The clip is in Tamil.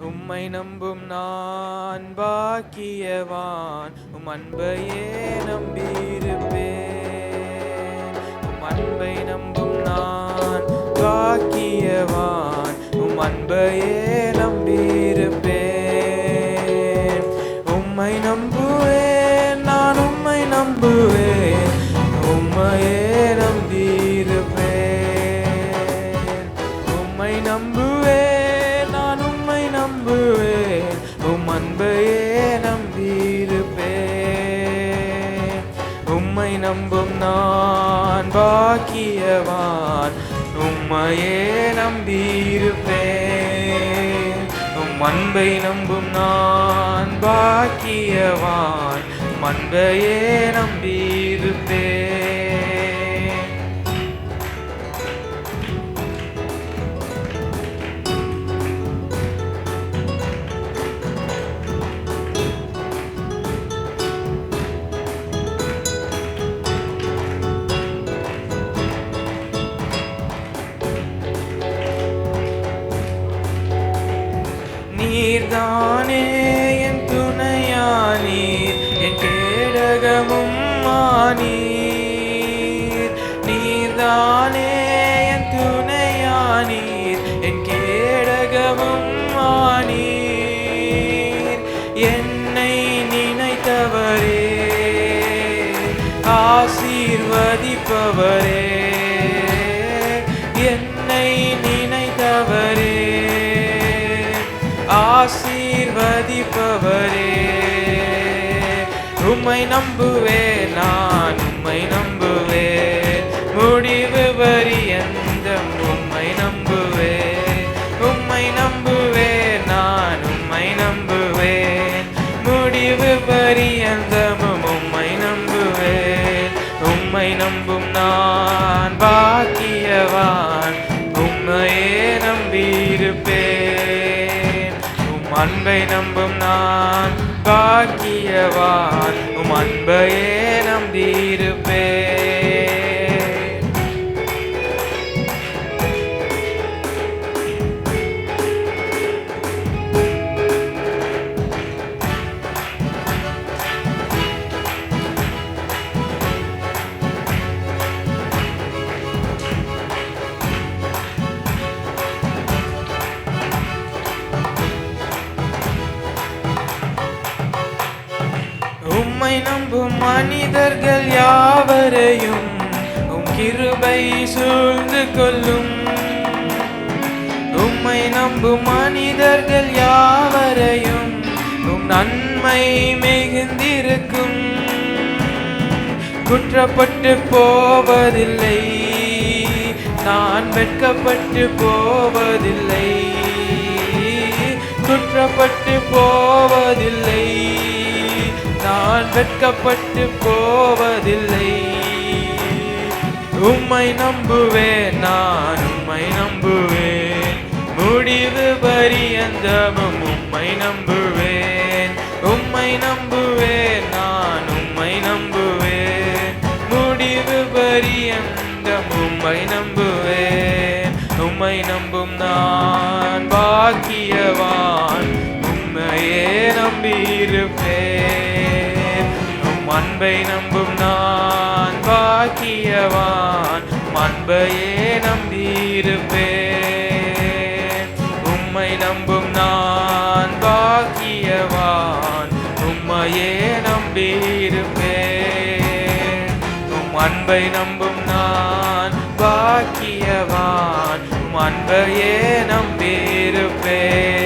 உம்மை நம்பும் நான் பாக்கியவான், உம் அன்பையே நம்பியிருப்பேன். உம் அன்பை நம்பும் நான் பாக்கியவான், உம் அன்பையே நம்பியிருப்பேன். உம்மை நம்புவேன், நான் உம்மை நம்புவேன், உம்மையே நம்பியிருப்பேன். உம்மை நம்புவேன், நான் உம்மை நம்புவேன், உம் அன்பையே நம்பியிருப்பேன். உம்மை நம்பும் நான் பாக்கியவான், உம்மையே நம்பியிருப்பேன். உம் அன்பை நம்பும் நான் பாக்கியவான், உம் அன்பையே நம்பியிருப்பேன். நீர்தானே என் துணையானீர், என் கேடகமும் ஆனீர். நீர்தானே என் துணையானீர், என் கேடகமும் ஆனீர். என்னை நினைத்தவரே, ஆசீர்வதிப்பவரே, என்னை நினைத்தவரே, ஆசீர்வதிப்பவரே. உம்மை நம்புவேன், நான் உம்மை நம்புவேன், முடிவு பரியந்தம் உம்மை நம்புவேன். உம்மை நம்புவேன், நான் உம்மை நம்புவேன், முடிவு பரியந்தமும் உம்மை நம்புவேன். உம்மை நம்பும் நான் பாக்கியவான், உம்மையே நம்பியிருப்பேன். அன்பை நம்பும் நான் பாக்கியவான், உம் அன்பையே நம்பியிருப்பேன். உம்மை நம்பும் மனிதர்கள் யாவரையும் உம் கிருபை சூழ்ந்து கொள்ளும். உம்மை நம்பும் மனிதர்கள் யாவரையும் உம் நன்மை மிகுந்திருக்கும். குற்றப்பட்டு போவதில்லை, நான் வெட்கப்பட்டு போவதில்லை. குற்றப்பட்டு போவதில்லை, நான் வெட்கப்பட்டு போவதில்லை. உம்மை நம்புவேன், நான் உம்மை நம்புவேன், முடிவு பரியந்தமும் உம்மை நம்புவேன். உம்மை நம்புவேன், நான் உம்மை நம்புவேன், முடிவு பரியந்தம் உம்மை நம்புவேன். உம்மை நம்பும் நான் பாக்கியவான், உம்மையே நம்பியிருப்பேன். உம் அன்பை நம்பும் நான் பாக்கியவான், உம் அன்பையே நம்பியிருப்பேன். உம்மை நம்பும் நான் பாக்கியவான், உம்மையே நம்பியிருப்பேன். உம் அன்பை நம்பும் நான் பாக்கியவான், உம் அன்பையே நம்பியிருப்பேன்.